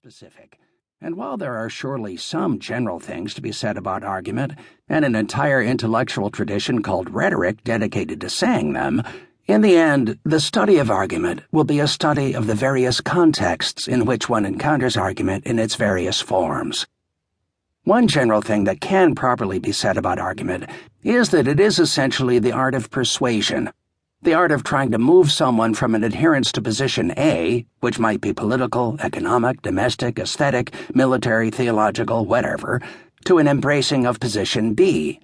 specific. And while there are surely some general things to be said about argument, and an entire intellectual tradition called rhetoric dedicated to saying them, in the end, the study of argument will be a study of the various contexts in which one encounters argument in its various forms. One general thing that can properly be said about argument is that it is essentially the art of persuasion, the art of trying to move someone from an adherence to position A, which might be political, economic, domestic, aesthetic, military, theological, whatever, to an embracing of position B.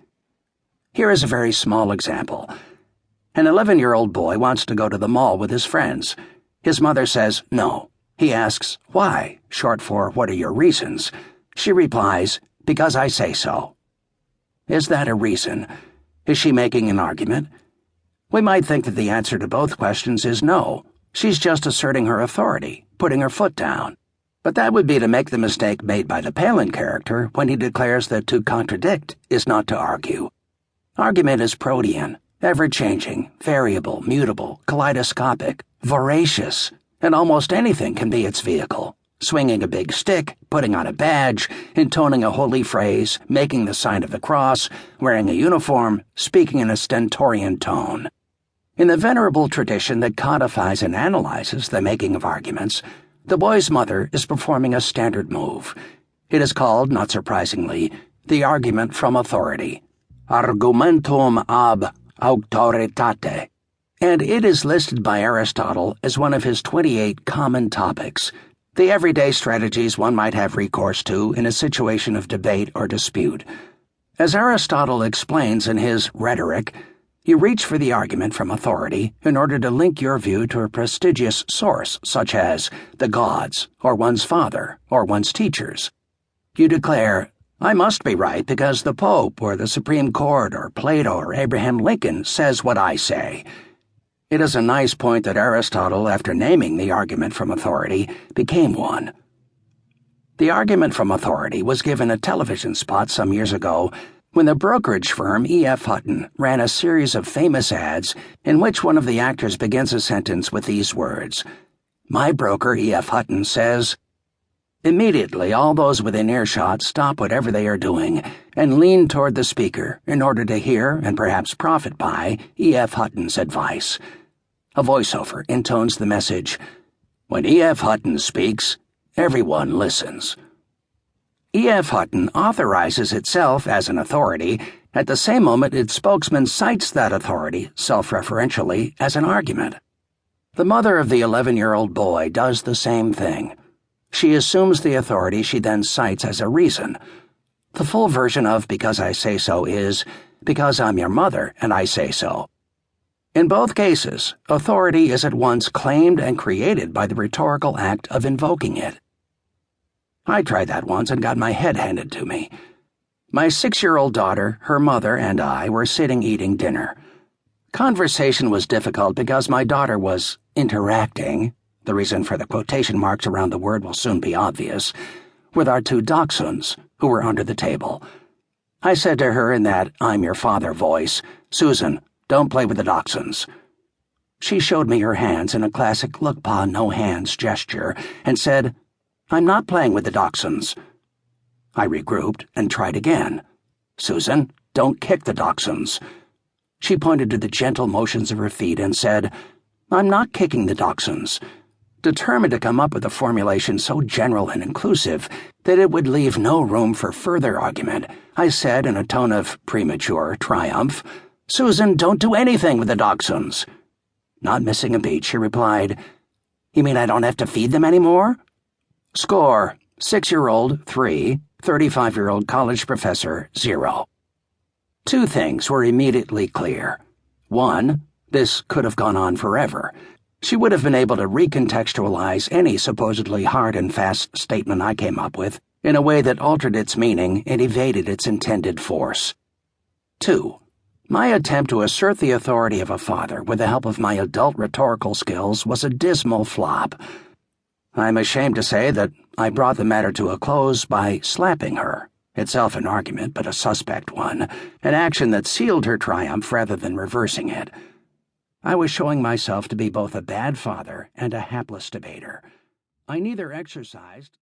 Here is a very small example. An 11-year-old boy wants to go to the mall with his friends. His mother says no. He asks, "Why?" short for, "What are your reasons?" She replies, "Because I say so." Is that a reason? Is she making an argument? We might think that the answer to both questions is no. She's just asserting her authority, putting her foot down. But that would be to make the mistake made by the Palin character when he declares that to contradict is not to argue. Argument is protean, ever-changing, variable, mutable, kaleidoscopic, voracious, and almost anything can be its vehicle. Swinging a big stick, putting on a badge, intoning a holy phrase, making the sign of the cross, wearing a uniform, speaking in a stentorian tone. In the venerable tradition that codifies and analyzes the making of arguments, the boy's mother is performing a standard move. It is called, not surprisingly, the argument from authority, argumentum ab auctoritate, and it is listed by Aristotle as one of his 28 common topics, the everyday strategies one might have recourse to in a situation of debate or dispute. As Aristotle explains in his Rhetoric, you reach for the argument from authority in order to link your view to a prestigious source, such as the gods, or one's father, or one's teachers. You declare, "I must be right because the Pope, or the Supreme Court, or Plato, or Abraham Lincoln says what I say." It is a nice point that Aristotle, after naming the argument from authority, became one. The argument from authority was given a television spot some years ago when the brokerage firm E.F. Hutton ran a series of famous ads in which one of the actors begins a sentence with these words, "My broker E.F. Hutton says." Immediately, all those within earshot stop whatever they are doing and lean toward the speaker in order to hear and perhaps profit by E.F. Hutton's advice. A voiceover intones the message, "When E.F. Hutton speaks, everyone listens." E.F. Hutton authorizes itself as an authority at the same moment its spokesman cites that authority, self-referentially, as an argument. The mother of the 11-year-old boy does the same thing. She assumes the authority she then cites as a reason. The full version of "because I say so" is, "because I'm your mother and I say so." In both cases, authority is at once claimed and created by the rhetorical act of invoking it. I tried that once and got my head handed to me. My 6-year-old daughter, her mother, and I were sitting eating dinner. Conversation was difficult because my daughter was interacting, the reason for the quotation marks around the word will soon be obvious, with our 2 dachshunds, who were under the table. I said to her in that "I'm your father" voice, "Susan, don't play with the dachshunds." She showed me her hands in a classic look pa no hands gesture and said, "I'm not playing with the dachshunds." I regrouped and tried again. "Susan, don't kick the dachshunds." She pointed to the gentle motions of her feet and said, "I'm not kicking the dachshunds." Determined to come up with a formulation so general and inclusive that it would leave no room for further argument, I said in a tone of premature triumph, "Susan, don't do anything with the dachshunds." Not missing a beat, she replied, "You mean I don't have to feed them anymore?" Score, 6-year-old, 3, 35-year-old college professor, 0. 2 things were immediately clear. 1, this could have gone on forever. She would have been able to recontextualize any supposedly hard and fast statement I came up with in a way that altered its meaning and evaded its intended force. 2, my attempt to assert the authority of a father with the help of my adult rhetorical skills was a dismal flop. I'm ashamed to say that I brought the matter to a close by slapping her, itself an argument but a suspect one, an action that sealed her triumph rather than reversing it. I was showing myself to be both a bad father and a hapless debater. I neither exercised